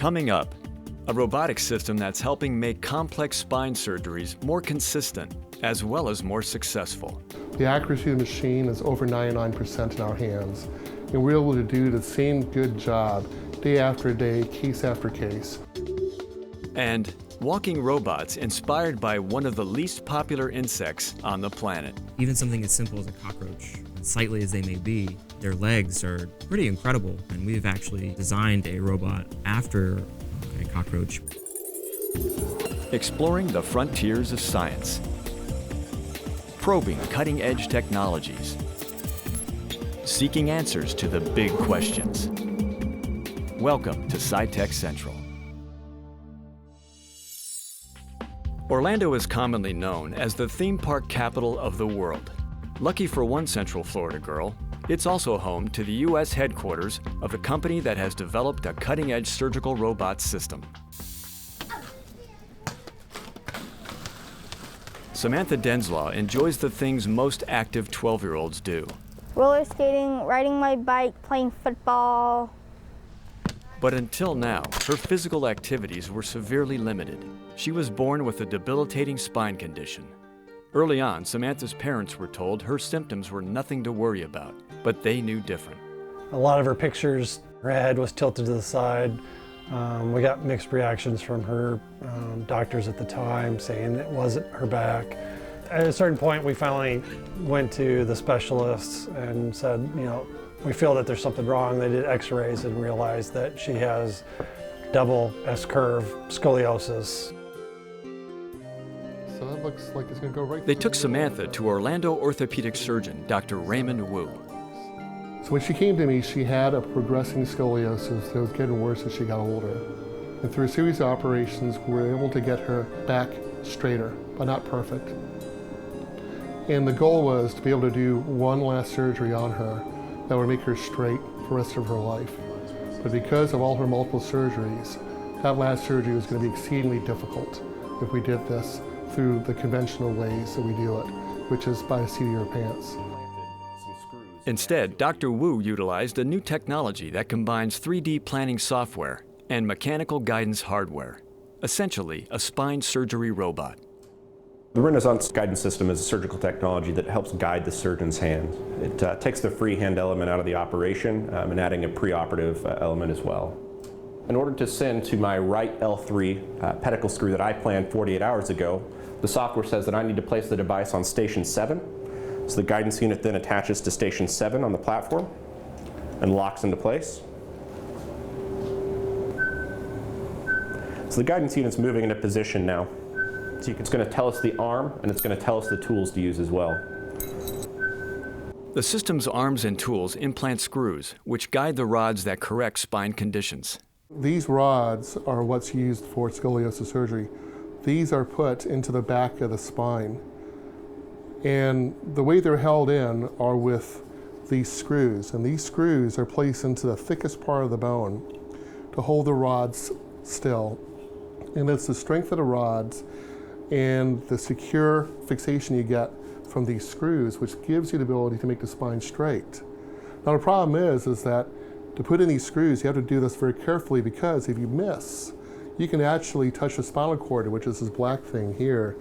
Coming up, a robotic system that's helping make complex spine surgeries more consistent as well as more successful. The accuracy of the machine is over 99% in our hands, and we're able to do the same good job day after day, case after case. And walking robots inspired by one of the least popular insects on the planet. Even something as simple as a cockroach, sightly as they may be, their legs are pretty incredible, and we've actually designed a robot after a cockroach. Exploring the frontiers of science. Probing cutting-edge technologies. Seeking answers to the big questions. Welcome to SciTech Central. Orlando is commonly known as the theme park capital of the world. Lucky for one Central Florida girl, it's also home to the U.S. headquarters of the company that has developed a cutting-edge surgical robot system. Samantha Denzlaw enjoys the things most active 12-year-olds do. Roller skating, riding my bike, playing football. But until now, her physical activities were severely limited. She was born with a debilitating spine condition. Early on, Samantha's parents were told her symptoms were nothing to worry about, but they knew different. A lot of her pictures, her head was tilted to the side. We got mixed reactions from her doctors at the time saying it wasn't her back. At a certain point, we finally went to the specialists and said, we feel that there's something wrong. They did x-rays and realized that she has double S-curve scoliosis. So that looks like it's going to go right. They took Samantha to Orlando orthopedic surgeon, Dr. Raymond Wu. So when she came to me, she had a progressing scoliosis that was getting worse as she got older. And through a series of operations, we were able to get her back straighter, but not perfect. And the goal was to be able to do one last surgery on her that would make her straight for the rest of her life. But because of all her multiple surgeries, that last surgery was going to be exceedingly difficult if we did this through the conventional ways that we do it, which is by the seat of your pants. Instead, Dr. Wu utilized a new technology that combines 3D planning software and mechanical guidance hardware, essentially a spine surgery robot. The Renaissance guidance system is a surgical technology that helps guide the surgeon's hand. It takes the freehand element out of the operation and adding a preoperative element as well. In order to send to my right L3 pedicle screw that I planned 48 hours ago, the software says that I need to place the device on station 7. So the guidance unit then attaches to station 7 on the platform and locks into place. So the guidance unit's moving into position now. So it's going to tell us the arm, and it's going to tell us the tools to use as well. The system's arms and tools implant screws, which guide the rods that correct spine conditions. These rods are what's used for scoliosis surgery. These are put into the back of the spine. And the way they're held in are with these screws. And these screws are placed into the thickest part of the bone to hold the rods still. And it's the strength of the rods and the secure fixation you get from these screws which gives you the ability to make the spine straight. Now the problem is that to put in these screws, you have to do this very carefully, because if you miss, you can actually touch the spinal cord, which is this black thing here,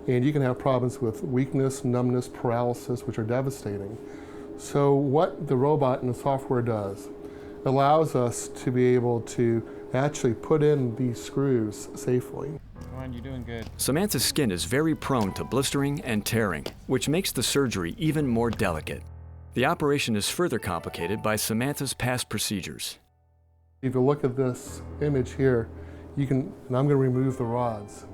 and you can have problems with weakness, numbness, paralysis, which are devastating. So what the robot and the software does allows us to be able to actually put in these screws safely. Come on, you're doing good. Samantha's skin is very prone to blistering and tearing, which makes the surgery even more delicate. The operation is further complicated by Samantha's past procedures. If you look at this image here, and I'm going to remove the rods.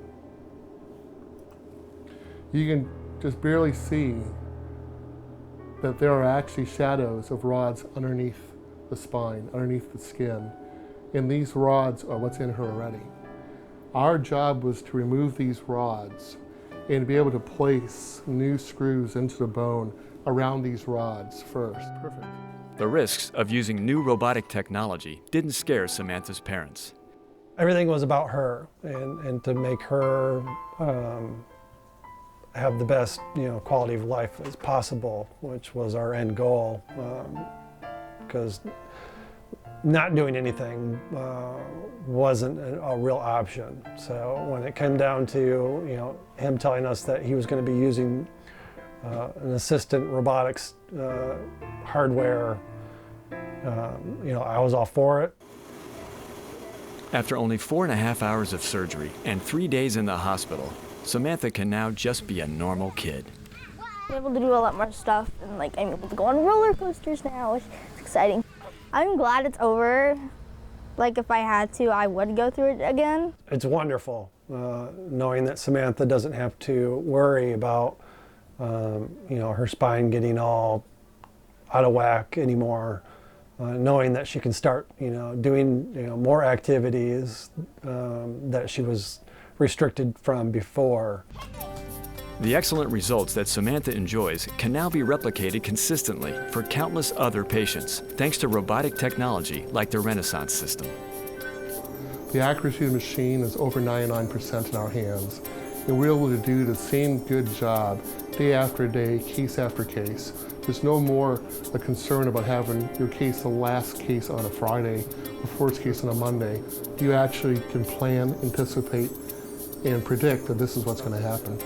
You can just barely see that there are actually shadows of rods underneath the spine, underneath the skin. And these rods are what's in her already. Our job was to remove these rods and be able to place new screws into the bone around these rods first. Perfect. The risks of using new robotic technology didn't scare Samantha's parents. Everything was about her, and to make her have the best quality of life as possible, which was our end goal. Because not doing anything wasn't a real option. So when it came down to him telling us that he was going to be using an assistant robotics hardware, I was all for it. After only 4.5 hours of surgery and 3 days in the hospital, Samantha can now just be a normal kid. I'm able to do a lot more stuff, and I'm able to go on roller coasters now, which is exciting. I'm glad it's over. If I had to, I would go through it again. It's wonderful knowing that Samantha doesn't have to worry about her spine getting all out of whack anymore. Knowing that she can start, doing more activities that she was restricted from before. The excellent results that Samantha enjoys can now be replicated consistently for countless other patients, thanks to robotic technology like the Renaissance system. The accuracy of the machine is over 99% in our hands, and we're able to do the same good job day after day, case after case. There's no more a concern about having your case the last case on a Friday or first case on a Monday. You actually can plan, anticipate, and predict that this is what's going to happen.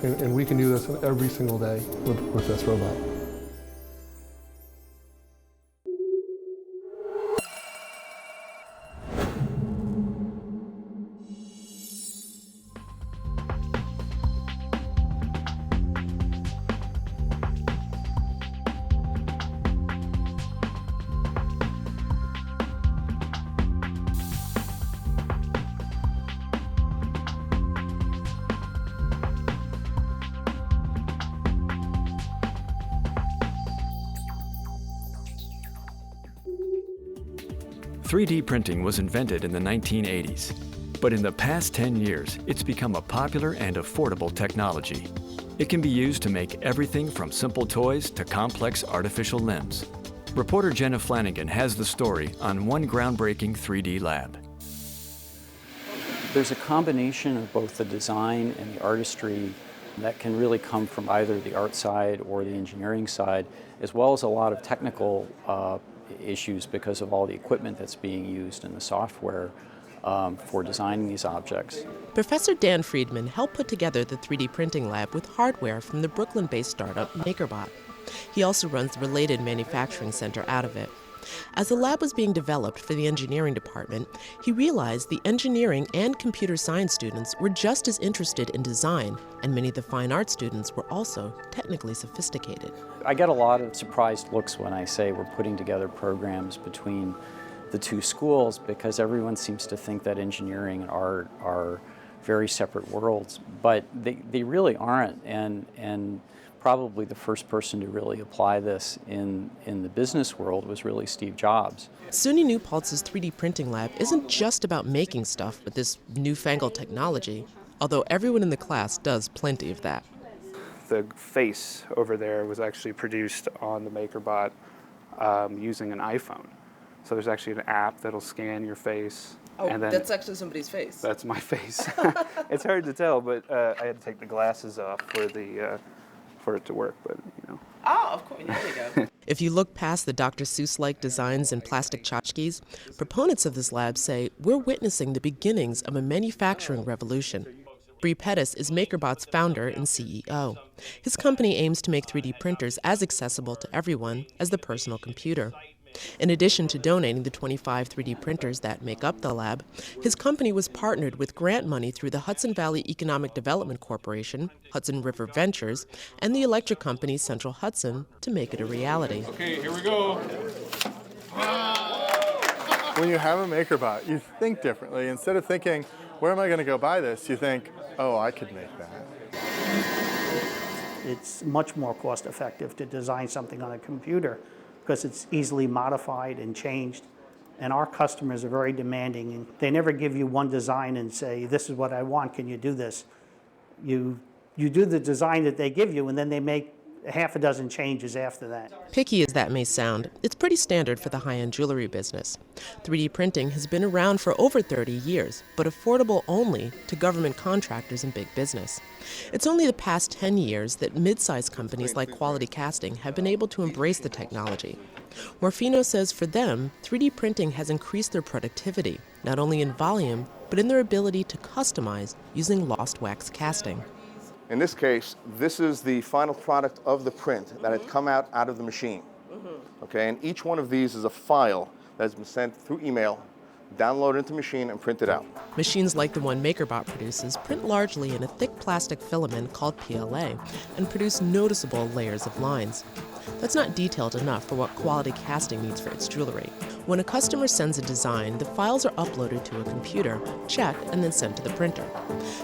And we can do this every single day with this robot. "3D printing was invented in the 1980s, but in the past 10 years, it's become a popular and affordable technology. It can be used to make everything from simple toys to complex artificial limbs. Reporter Jenna Flanagan has the story on one groundbreaking 3D lab. There's a combination of both the design and the artistry that can really come from either the art side or the engineering side, as well as a lot of technical issues because of all the equipment that's being used and the software for designing these objects. Professor Dan Friedman helped put together the 3D printing lab with hardware from the Brooklyn-based startup MakerBot. He also runs the related manufacturing center out of it. As the lab was being developed for the engineering department, he realized the engineering and computer science students were just as interested in design, and many of the fine art students were also technically sophisticated. I get a lot of surprised looks when I say we're putting together programs between the two schools, because everyone seems to think that engineering and art are very separate worlds, but they really aren't. And probably the first person to really apply this in the business world was really Steve Jobs. SUNY New Paltz's 3D printing lab isn't just about making stuff with this newfangled technology, although everyone in the class does plenty of that. The face over there was actually produced on the MakerBot using an iPhone. So there's actually an app that'll scan your face. Oh, and then that's actually somebody's face. That's my face. It's hard to tell, but I had to take the glasses off for it to work, but you know. Oh, of course, there you go. If you look past the Dr. Seuss-like designs and plastic tchotchkes, proponents of this lab say we're witnessing the beginnings of a manufacturing revolution. Bree Pettis is MakerBot's founder and CEO. His company aims to make 3D printers as accessible to everyone as the personal computer. In addition to donating the 25 3D printers that make up the lab, his company was partnered with grant money through the Hudson Valley Economic Development Corporation, Hudson River Ventures, and the electric company Central Hudson to make it a reality. Okay, here we go. When you have a MakerBot, you think differently. Instead of thinking, where am I going to go buy this, you think, oh, I could make that. It's much more cost effective to design something on a computer because it's easily modified and changed. And our customers are very demanding. And they never give you one design and say, this is what I want, can you do this? You do the design that they give you, and then they make half a dozen changes after that. Picky as that may sound, it's pretty standard for the high-end jewelry business. 3D printing has been around for over 30 years, but affordable only to government contractors and big business. It's only the past 10 years that mid-sized companies like Quality Casting have been able to embrace the technology. Morfino says for them, 3D printing has increased their productivity, not only in volume, but in their ability to customize using lost wax casting. In this case, this is the final product of the print that had come out of the machine. Okay, and each one of these is a file that has been sent through email, downloaded into the machine, and printed out. Machines like the one MakerBot produces print largely in a thick plastic filament called PLA and produce noticeable layers of lines. That's not detailed enough for what Quality Casting needs for its jewelry. When a customer sends a design, the files are uploaded to a computer, checked, and then sent to the printer.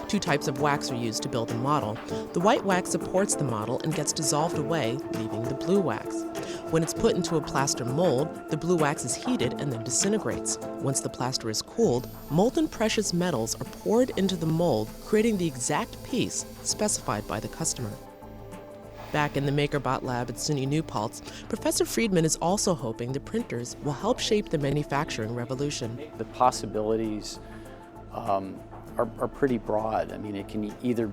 2 types of wax are used to build a model. The white wax supports the model and gets dissolved away, leaving the blue wax. When it's put into a plaster mold, the blue wax is heated and then disintegrates. Once the plaster is cooled, molten precious metals are poured into the mold, creating the exact piece specified by the customer. Back in the MakerBot lab at SUNY New Paltz, Professor Friedman is also hoping the printers will help shape the manufacturing revolution. The possibilities are pretty broad. I mean, it can either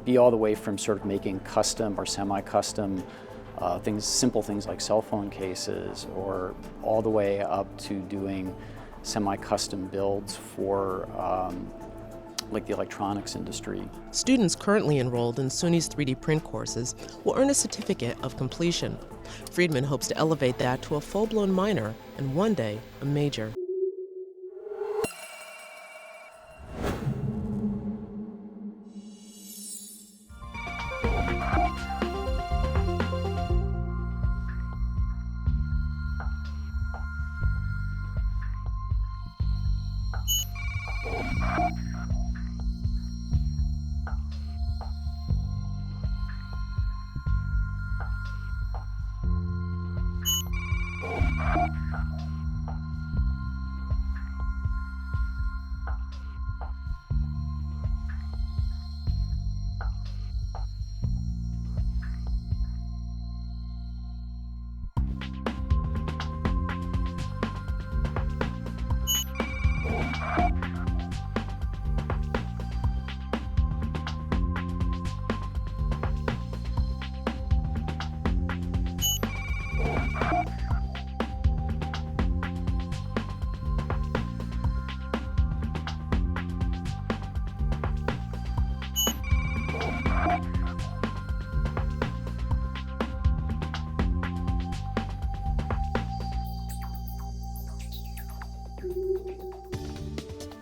be all the way from sort of making custom or semi-custom simple things like cell phone cases, or all the way up to doing semi-custom builds for like the electronics industry. Students currently enrolled in SUNY's 3D print courses will earn a certificate of completion. Friedman hopes to elevate that to a full-blown minor and one day a major.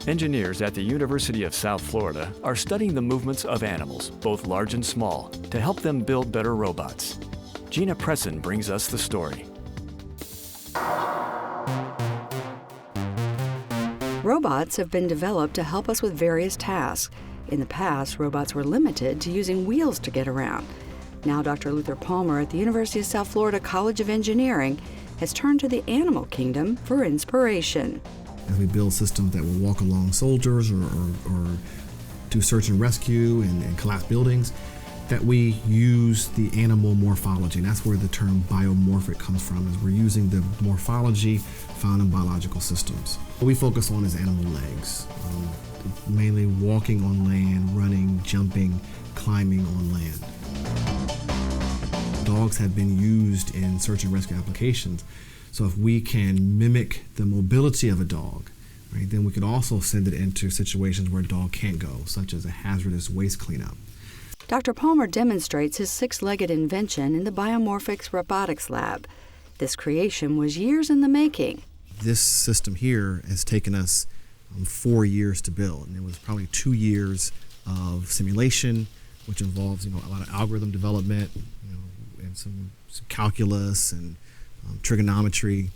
Engineers at the University of South Florida are studying the movements of animals, both large and small, to help them build better robots. Gina Presson brings us the story. Robots have been developed to help us with various tasks. In the past, robots were limited to using wheels to get around. Now, Dr. Luther Palmer at the University of South Florida College of Engineering has turned to the animal kingdom for inspiration. As we build systems that will walk along soldiers or do search and rescue and collapse buildings, that we use the animal morphology. And that's where the term biomorphic comes from, is we're using the morphology found in biological systems. What we focus on is animal legs, mainly walking on land, running, jumping, climbing on land. Dogs have been used in search and rescue applications. So if we can mimic the mobility of a dog, right, then we could also send it into situations where a dog can't go, such as a hazardous waste cleanup. Dr. Palmer demonstrates his 6-legged invention in the Biomorphics Robotics Lab. This creation was years in the making. This system here has taken us 4 years to build, and it was probably 2 years of simulation, which involves a lot of algorithm development, and some calculus and trigonometry,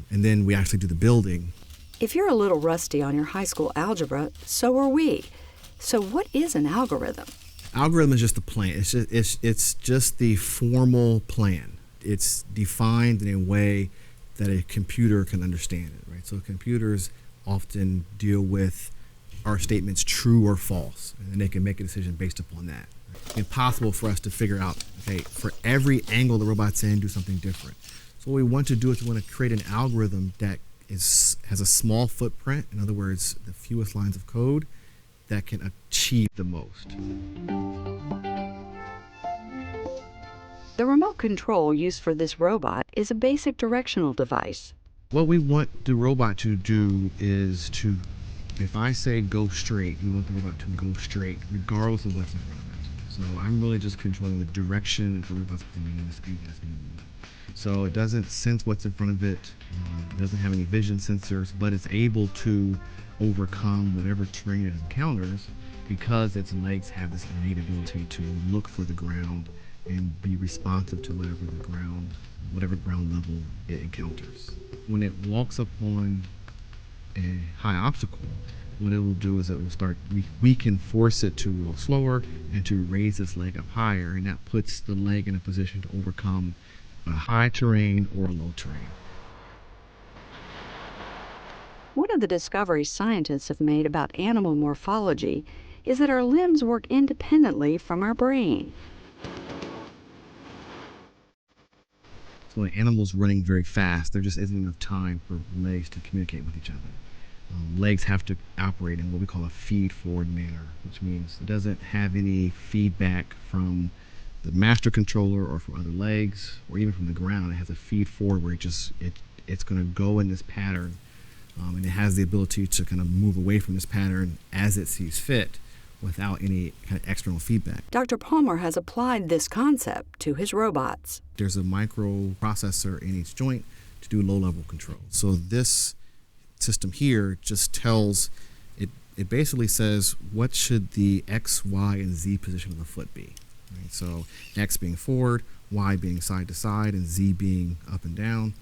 and then we actually do the building. If you're a little rusty on your high school algebra, so are we. So what is an algorithm? Algorithm is just the plan. It's just the formal plan. It's defined in a way that a computer can understand it, right? So computers often deal with, are statements true or false, and they can make a decision based upon that. impossible for us to figure out, okay, for every angle the robot's in, do something different. So what we want to do is we want to create an algorithm that has a small footprint, in other words, the fewest lines of code, that can achieve the most. The remote control used for this robot is a basic directional device. What we want the robot to do is to, if I say go straight, we want the robot to go straight regardless of what's in front of it. So I'm really just controlling the direction the robot's going in the speed that's moving. So it doesn't sense what's in front of it, it doesn't have any vision sensors, but it's able to overcome whatever terrain it encounters because its legs have this innate ability to look for the ground and be responsive to whatever ground level it encounters. When it walks up on a high obstacle, what it will do is it will start, we can force it to go slower and to raise its leg up higher, and that puts the leg in a position to overcome a high terrain or a low terrain. One of the discoveries scientists have made about animal morphology is that our limbs work independently from our brain. So when animals running very fast, there just isn't enough time for legs to communicate with each other. Legs have to operate in what we call a feed-forward manner, which means it doesn't have any feedback from the master controller or from other legs or even from the ground. It has a feed forward where it's going to go in this pattern, and it has the ability to kind of move away from this pattern as it sees fit without any kind of external feedback. Dr. Palmer has applied this concept to his robots. There's a microprocessor in each joint to do low-level control. So this system here just tells, it basically says what should the X, Y, and Z position of the foot be. Right? So X being forward, Y being side to side, and Z being up and down.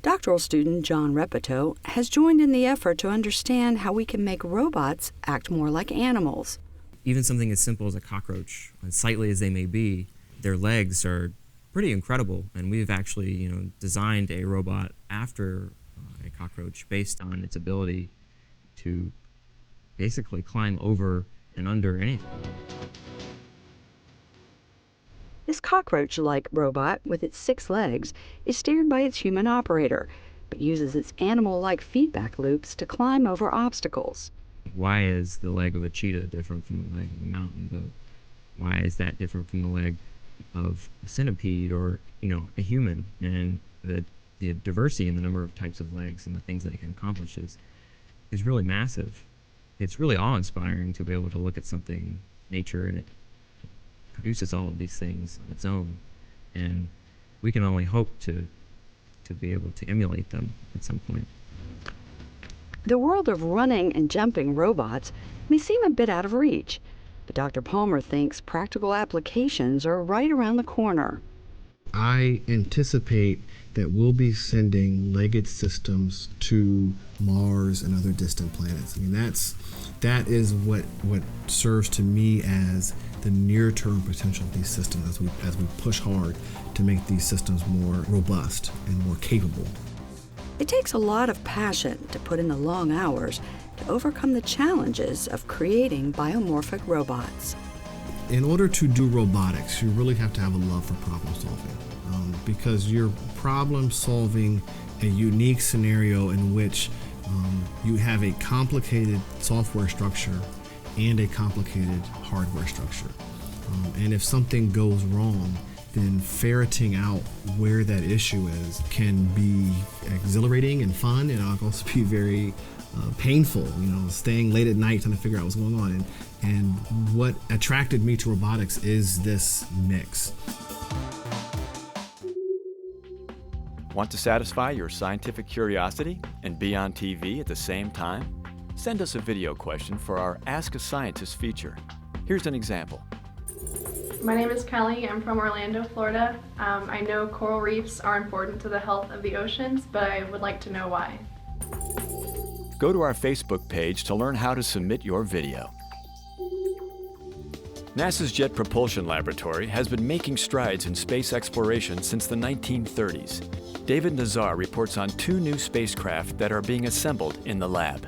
Doctoral student John Repetto has joined in the effort to understand how we can make robots act more like animals. Even something as simple as a cockroach, as sightly as they may be, their legs are pretty incredible, and we've actually, designed a robot after a cockroach based on its ability to basically climb over and under anything. This cockroach-like robot with its 6 legs is steered by its human operator, but uses its animal-like feedback loops to climb over obstacles. Why is the leg of a cheetah different from the leg of a mountain goat? Why is that different from the leg of a centipede or, a human? And the diversity in the number of types of legs and the things that it can accomplish is really massive. It's really awe-inspiring to be able to look at something, nature, and it produces all of these things on its own. And we can only hope to be able to emulate them at some point. The world of running and jumping robots may seem a bit out of reach, but Dr. Palmer thinks practical applications are right around the corner. I anticipate that we'll be sending legged systems to Mars and other distant planets. I mean, that is what serves to me as the near-term potential of these systems as we push hard to make these systems more robust and more capable. It takes a lot of passion to put in the long hours to overcome the challenges of creating biomorphic robots. In order to do robotics, you really have to have a love for problem solving, because you're problem solving a unique scenario in which you have a complicated software structure and a complicated hardware structure. And if something goes wrong, then ferreting out where that issue is can be exhilarating and fun, and it can also be very painful, staying late at night trying to figure out what's going on. And what attracted me to robotics is this mix. Want to satisfy your scientific curiosity and be on TV at the same time? Send us a video question for our Ask a Scientist feature. Here's an example. My name is Kelly. I'm from Orlando, Florida. I know coral reefs are important to the health of the oceans, but I would like to know why. Go to our Facebook page to learn how to submit your video. NASA's Jet Propulsion Laboratory has been making strides in space exploration since the 1930s. David Nazar reports on 2 new spacecraft that are being assembled in the lab.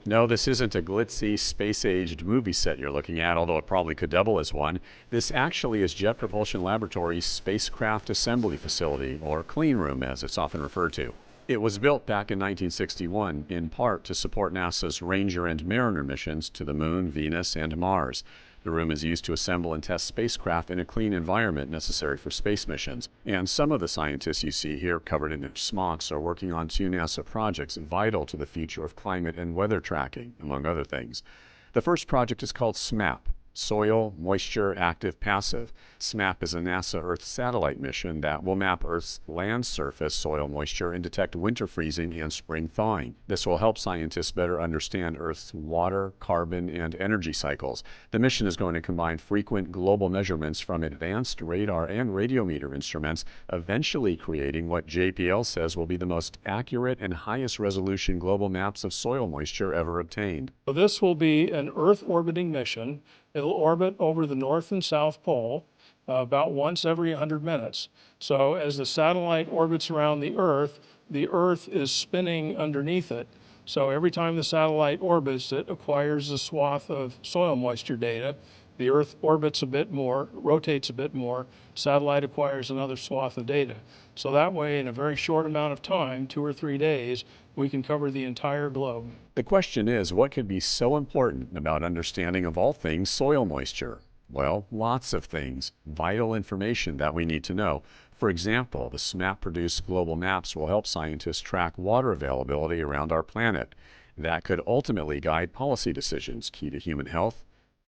No, this isn't a glitzy, space-aged movie set you're looking at, although it probably could double as one. This actually is Jet Propulsion Laboratory's Spacecraft Assembly Facility, or clean room as it's often referred to. It was built back in 1961, in part to support NASA's Ranger and Mariner missions to the Moon, Venus, and Mars. The room is used to assemble and test spacecraft in a clean environment necessary for space missions. And some of the scientists you see here covered in smocks are working on 2 NASA projects vital to the future of climate and weather tracking, among other things. The first project is called SMAP, Soil, Moisture, Active, Passive. SMAP is a NASA Earth satellite mission that will map Earth's land surface soil moisture and detect winter freezing and spring thawing. This will help scientists better understand Earth's water, carbon, and energy cycles. The mission is going to combine frequent global measurements from advanced radar and radiometer instruments, eventually creating what JPL says will be the most accurate and highest resolution global maps of soil moisture ever obtained. So this will be an Earth orbiting mission. It'll orbit over the North and South Pole about once every 100 minutes. So as the satellite orbits around the Earth is spinning underneath it. So every time the satellite orbits, it acquires a swath of soil moisture data. The Earth orbits a bit more, rotates a bit more, satellite acquires another swath of data. So that way, in a very short amount of time, 2 or 3 days, we can cover the entire globe. The question is, what could be so important about understanding of all things soil moisture? Well, lots of things, vital information that we need to know. For example, the SMAP-produced global maps will help scientists track water availability around our planet. That could ultimately guide policy decisions key to human health,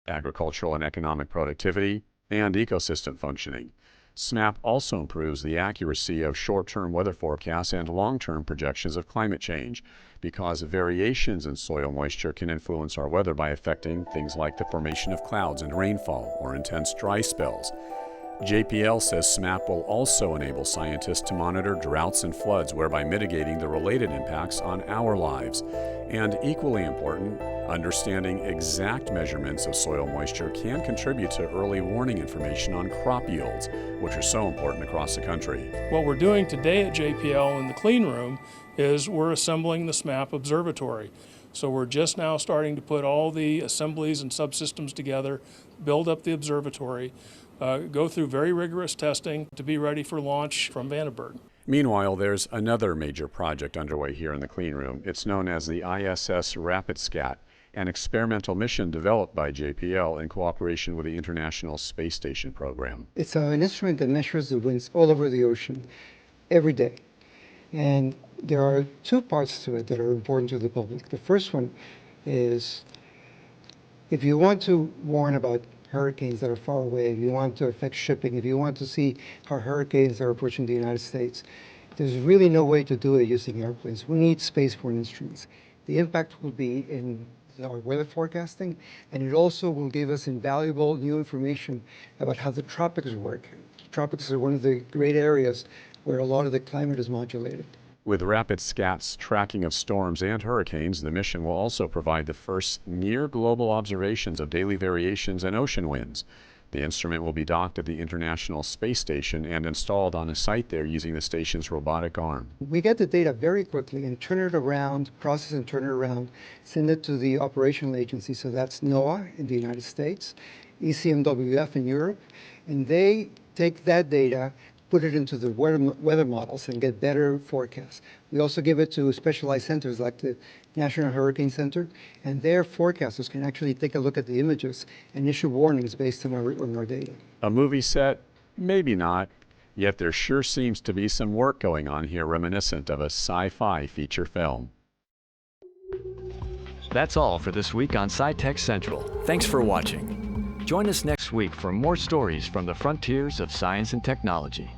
agricultural and economic productivity, and ecosystem functioning. SMAP also improves the accuracy of short-term weather forecasts and long-term projections of climate change, because variations in soil moisture can influence our weather by affecting things like the formation of clouds and rainfall or intense dry spells. JPL says SMAP will also enable scientists to monitor droughts and floods, whereby mitigating the related impacts on our lives. And equally important, understanding exact measurements of soil moisture can contribute to early warning information on crop yields, which are so important across the country. What we're doing today at JPL in the clean room is we're assembling the SMAP observatory. So we're just now starting to put all the assemblies and subsystems together, build up the observatory, go through very rigorous testing to be ready for launch from Vandenberg. Meanwhile, there's another major project underway here in the clean room. It's known as the ISS RapidScat, an experimental mission developed by JPL in cooperation with the International Space Station program. It's an instrument that measures the winds all over the ocean every day. And there are 2 parts to it that are important to the public. The first one is, if you want to warn about hurricanes that are far away, if you want to affect shipping, if you want to see how hurricanes are approaching the United States, there's really no way to do it using airplanes. We need spaceborne instruments. The impact will be in our weather forecasting, and it also will give us invaluable new information about how the tropics work. Tropics are one of the great areas where a lot of the climate is modulated. With RapidScat's tracking of storms and hurricanes, the mission will also provide the first near-global observations of daily variations in ocean winds. The instrument will be docked at the International Space Station and installed on a site there using the station's robotic arm. We get the data very quickly and turn it around, process and turn it around, send it to the operational agency. So that's NOAA in the United States, ECMWF in Europe, and they take that data, put it into the weather models and get better forecasts. We also give it to specialized centers like the National Hurricane Center, and their forecasters can actually take a look at the images and issue warnings based on our data. A movie set? Maybe not. Yet there sure seems to be some work going on here reminiscent of a sci-fi feature film. That's all for this week on SciTech Central. Thanks for watching. Join us next week for more stories from the frontiers of science and technology.